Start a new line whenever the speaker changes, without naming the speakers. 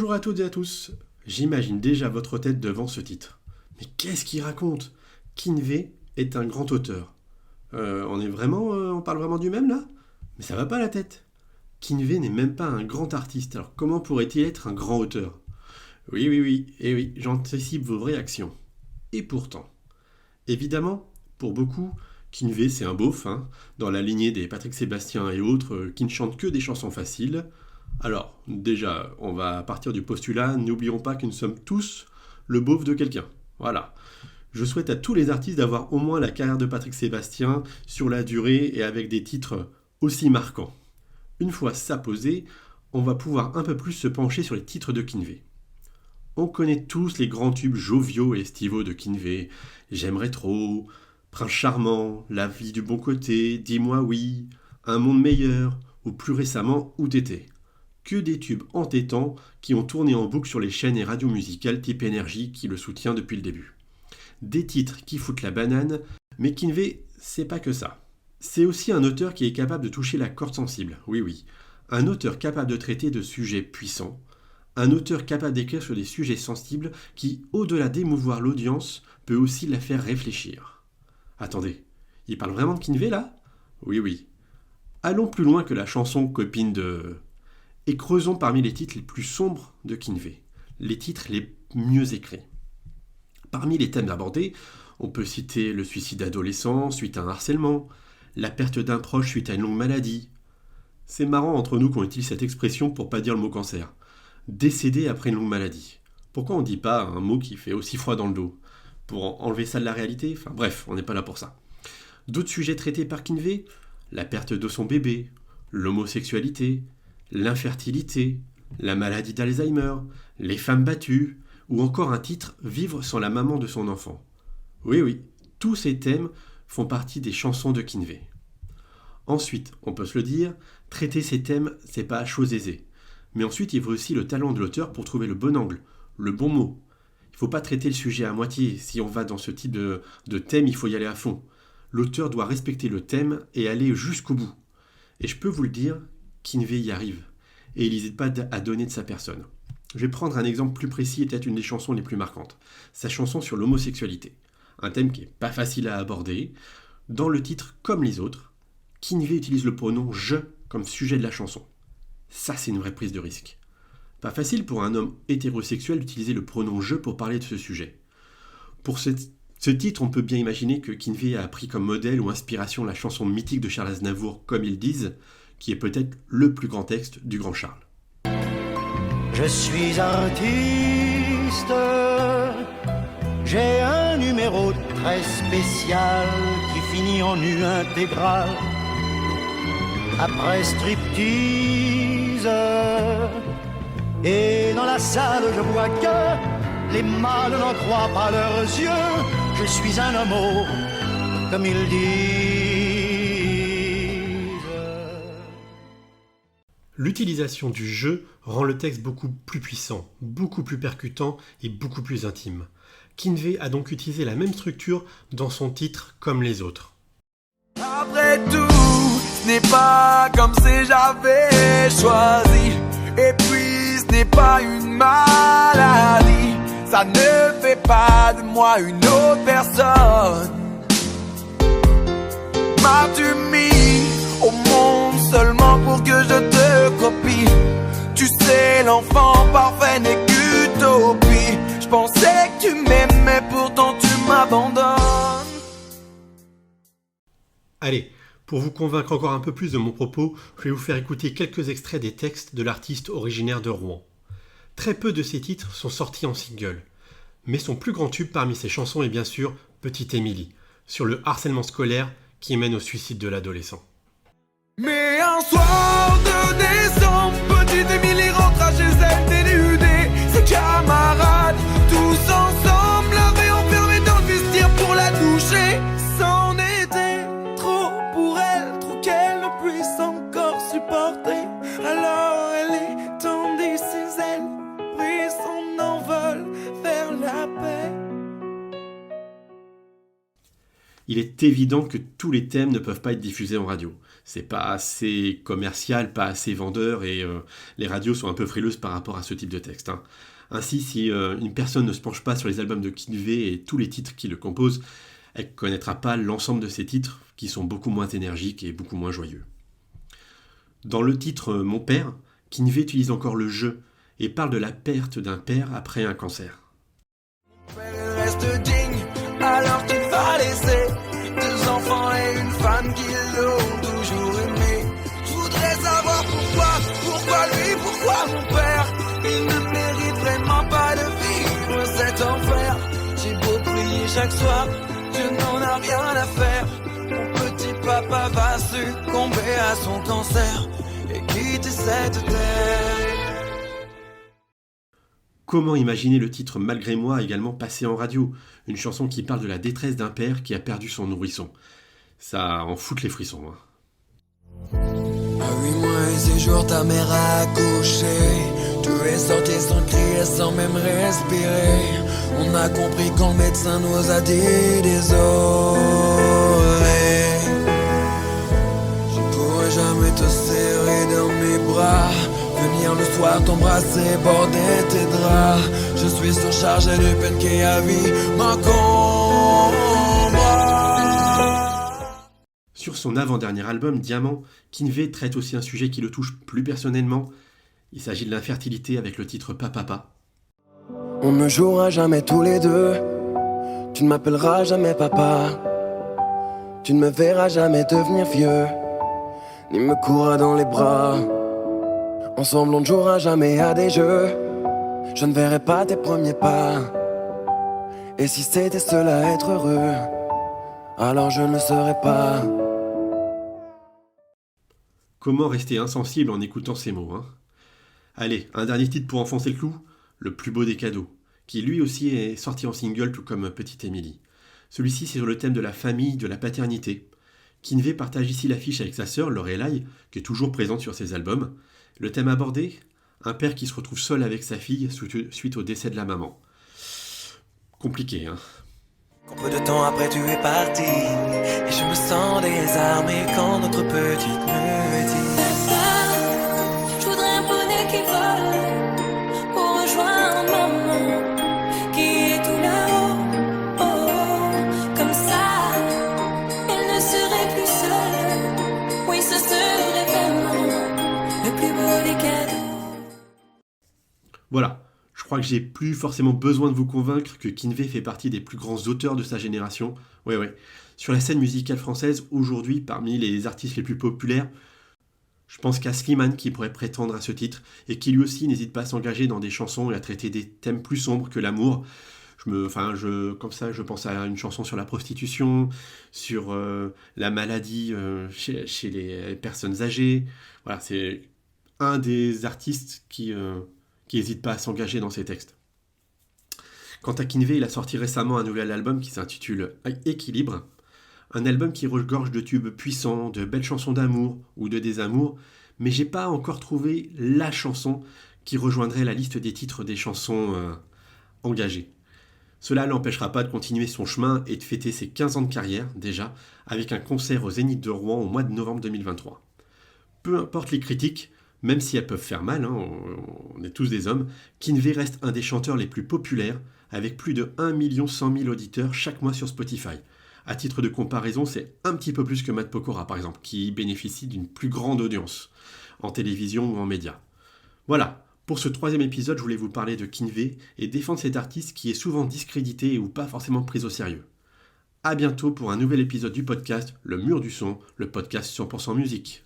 Bonjour à toutes et à tous. J'imagine déjà votre tête devant ce titre. Mais qu'est-ce qu'il raconte? Kinvey est un grand auteur. On parle vraiment du même là? Mais ça va pas la tête. Kinvey n'est même pas un grand artiste, alors comment pourrait-il être un grand auteur? Oui, j'anticipe vos réactions. Et pourtant, évidemment, pour beaucoup, Kinvey c'est un beauf, dans la lignée des Patrick Sébastien et autres qui ne chantent que des chansons faciles. Alors, déjà, on va partir du postulat, n'oublions pas que nous sommes tous le beauf de quelqu'un. Voilà. Je souhaite à tous les artistes d'avoir au moins la carrière de Patrick Sébastien sur la durée et avec des titres aussi marquants. Une fois ça posé, on va pouvoir un peu plus se pencher sur les titres de Kinvey. On connaît tous les grands tubes joviaux et estivaux de Kinvey. J'aimerais trop, Prince charmant, La vie du bon côté, Dis-moi oui, Un monde meilleur, ou plus récemment Où t'étais. Que des tubes entêtants qui ont tourné en boucle sur les chaînes et radios musicales type Énergie qui le soutient depuis le début. Des titres qui foutent la banane, mais Kinvey, c'est pas que ça. C'est aussi un auteur qui est capable de toucher la corde sensible, oui. Un auteur capable de traiter de sujets puissants. Un auteur capable d'écrire sur des sujets sensibles qui, au-delà d'émouvoir l'audience, peut aussi la faire réfléchir. Attendez, il parle vraiment de Kinvey là? Oui. Allons plus loin que la chanson copine de... Et creusons parmi les titres les plus sombres de Kinvey, les titres les mieux écrits. Parmi les thèmes abordés, on peut citer le suicide adolescent suite à un harcèlement, la perte d'un proche suite à une longue maladie. C'est marrant entre nous qu'on utilise cette expression pour pas dire le mot cancer. Décédé après une longue maladie. Pourquoi on dit pas un mot qui fait aussi froid dans le dos? Pour enlever ça de la réalité? Enfin bref, on n'est pas là pour ça. D'autres sujets traités par Kinvey? La perte de son bébé, l'homosexualité, l'infertilité, la maladie d'Alzheimer, les femmes battues, ou encore un titre Vivre sans la maman de son enfant. Oui, tous ces thèmes font partie des chansons de Kinvey. Ensuite, on peut se le dire, traiter ces thèmes, c'est pas chose aisée. Mais ensuite, il faut aussi le talent de l'auteur pour trouver le bon angle, le bon mot. Il ne faut pas traiter le sujet à moitié. Si on va dans ce type de thème, il faut y aller à fond. L'auteur doit respecter le thème et aller jusqu'au bout. Et je peux vous le dire, Kinvey y arrive. Et il n'hésite pas à donner de sa personne. Je vais prendre un exemple plus précis et peut-être une des chansons les plus marquantes. Sa chanson sur l'homosexualité. Un thème qui n'est pas facile à aborder. Dans le titre Comme les autres, Kinvey utilise le pronom « je » comme sujet de la chanson. Ça, c'est une vraie prise de risque. Pas facile pour un homme hétérosexuel d'utiliser le pronom « je » pour parler de ce sujet. Pour ce titre, on peut bien imaginer que Kinvey a pris comme modèle ou inspiration la chanson mythique de Charles Aznavour, Comme ils disent, qui est peut-être le plus grand texte du grand Charles.
Je suis artiste, j'ai un numéro très spécial qui finit en U intégral. Après striptease, et dans la salle je vois que les mâles n'en croient pas leurs yeux. Je suis un homo, comme ils disent.
L'utilisation du « je » rend le texte beaucoup plus puissant, beaucoup plus percutant et beaucoup plus intime. Kinvey a donc utilisé la même structure dans son titre Comme les autres.
Après tout, ce n'est pas comme si j'avais choisi. Et puis ce n'est pas une maladie. Ça ne fait pas de moi une autre personne. M'as-tu mis au monde seulement pour que je te copie? Tu sais, l'enfant parfait n'est qu'utopie. Je pensais que tu m'aimais, pourtant tu m'abandonnes.
Allez, pour vous convaincre encore un peu plus de mon propos, je vais vous faire écouter quelques extraits des textes de l'artiste originaire de Rouen. Très peu de ses titres sont sortis en single, mais son plus grand tube parmi ses chansons est bien sûr Petite Émilie, sur le harcèlement scolaire qui mène au suicide de l'adolescent.
Mais un soir de décembre, petite Émilie rentra chez elle dénudée. Ses camarades, tous ensemble, l'avaient enfermée dans le vestiaire pour la toucher. C'en était trop pour elle, trop qu'elle ne puisse encore supporter. Alors elle étendit ses ailes, prit son envol vers la paix.
il est évident que tous les thèmes ne peuvent pas être diffusés en radio. C'est pas assez commercial, pas assez vendeur, et les radios sont un peu frileuses par rapport à ce type de texte. Ainsi, si une personne ne se penche pas sur les albums de Kinvey et tous les titres qui le composent, elle ne connaîtra pas l'ensemble de ces titres, qui sont beaucoup moins énergiques et beaucoup moins joyeux. Dans le titre « Mon père », Kinvey utilise encore le « je » et parle de la perte d'un père après un cancer.
Mon père, il reste digne, alors qu'il va laisser 2 enfants et une femme qui l'ont toujours aimé. Je voudrais savoir pourquoi lui, pourquoi mon père. Il ne mérite vraiment pas de vivre cet enfer. J'ai beau prier chaque soir, Dieu n'en a rien à faire. Mon petit papa va succomber à son cancer et quitter cette terre.
Comment imaginer le titre « Malgré moi » également passé en radio, une chanson qui parle de la détresse d'un père qui a perdu son nourrisson. Ça en fout les frissons.
À 8 mois et 6 jours, ta mère a accouché. Tu es sorti sans crier, sans même respirer. On a compris quand le médecin nous a dit désolé. Je pourrais jamais te serrer dans mes bras, venir le soir t'embrasser, border tes draps. Je suis surchargé de peine qui a vie m'encombre.
Sur son avant-dernier album, Diamant, Kinvey traite aussi un sujet qui le touche plus personnellement. Il s'agit de l'infertilité avec le titre Papa.
On ne jouera jamais tous les deux. Tu ne m'appelleras jamais papa. Tu ne me verras jamais devenir vieux, ni me courir dans les bras. Ensemble on ne jouera jamais à des jeux. Je ne verrai pas tes premiers pas. Et si c'était cela être heureux, alors je ne le serais pas.
Comment rester insensible en écoutant ces mots, Allez, un dernier titre pour enfoncer le clou, Le plus beau des cadeaux, qui lui aussi est sorti en single tout comme Petite Émilie. Celui-ci c'est sur le thème de la famille, de la paternité. Kinvey partage ici l'affiche avec sa sœur Lorelai, qui est toujours présente sur ses albums. Le thème abordé, un père qui se retrouve seul avec sa fille suite au décès de la maman. Compliqué,
Un peu de temps après tu es parti, et je me sens désarmé quand notre petite me dit:
Papa, je voudrais un poney qui vole pour rejoindre maman qui est tout là-haut. Oh, comme ça, elle ne serait plus seule. Oui, ce serait vraiment le plus beau des cadeaux.
Voilà. Je crois que j'ai plus forcément besoin de vous convaincre que Kinvey fait partie des plus grands auteurs de sa génération. Ouais. Sur la scène musicale française, aujourd'hui, parmi les artistes les plus populaires, je pense qu'à Slimane qui pourrait prétendre à ce titre, et qui lui aussi n'hésite pas à s'engager dans des chansons et à traiter des thèmes plus sombres que l'amour. Je pense à une chanson sur la prostitution, sur la maladie chez les personnes âgées. Voilà, c'est un des artistes qui n'hésite pas à s'engager dans ses textes. Quant à Kinvey, il a sorti récemment un nouvel album qui s'intitule Équilibre, un album qui regorge de tubes puissants, de belles chansons d'amour ou de désamour, mais j'ai pas encore trouvé la chanson qui rejoindrait la liste des titres des chansons engagées. Cela ne l'empêchera pas de continuer son chemin et de fêter ses 15 ans de carrière, déjà, avec un concert au Zénith de Rouen au mois de novembre 2023. Peu importe les critiques, même si elles peuvent faire mal, on est tous des hommes, Kinvey reste un des chanteurs les plus populaires, avec plus de 1 100 000 auditeurs chaque mois sur Spotify. À titre de comparaison, c'est un petit peu plus que Matt Pokora, par exemple, qui bénéficie d'une plus grande audience, en télévision ou en médias. Voilà, pour ce 3e épisode, je voulais vous parler de Kinvey et défendre cet artiste qui est souvent discrédité ou pas forcément pris au sérieux. A bientôt pour un nouvel épisode du podcast Le Mur du Son, le podcast 100% musique.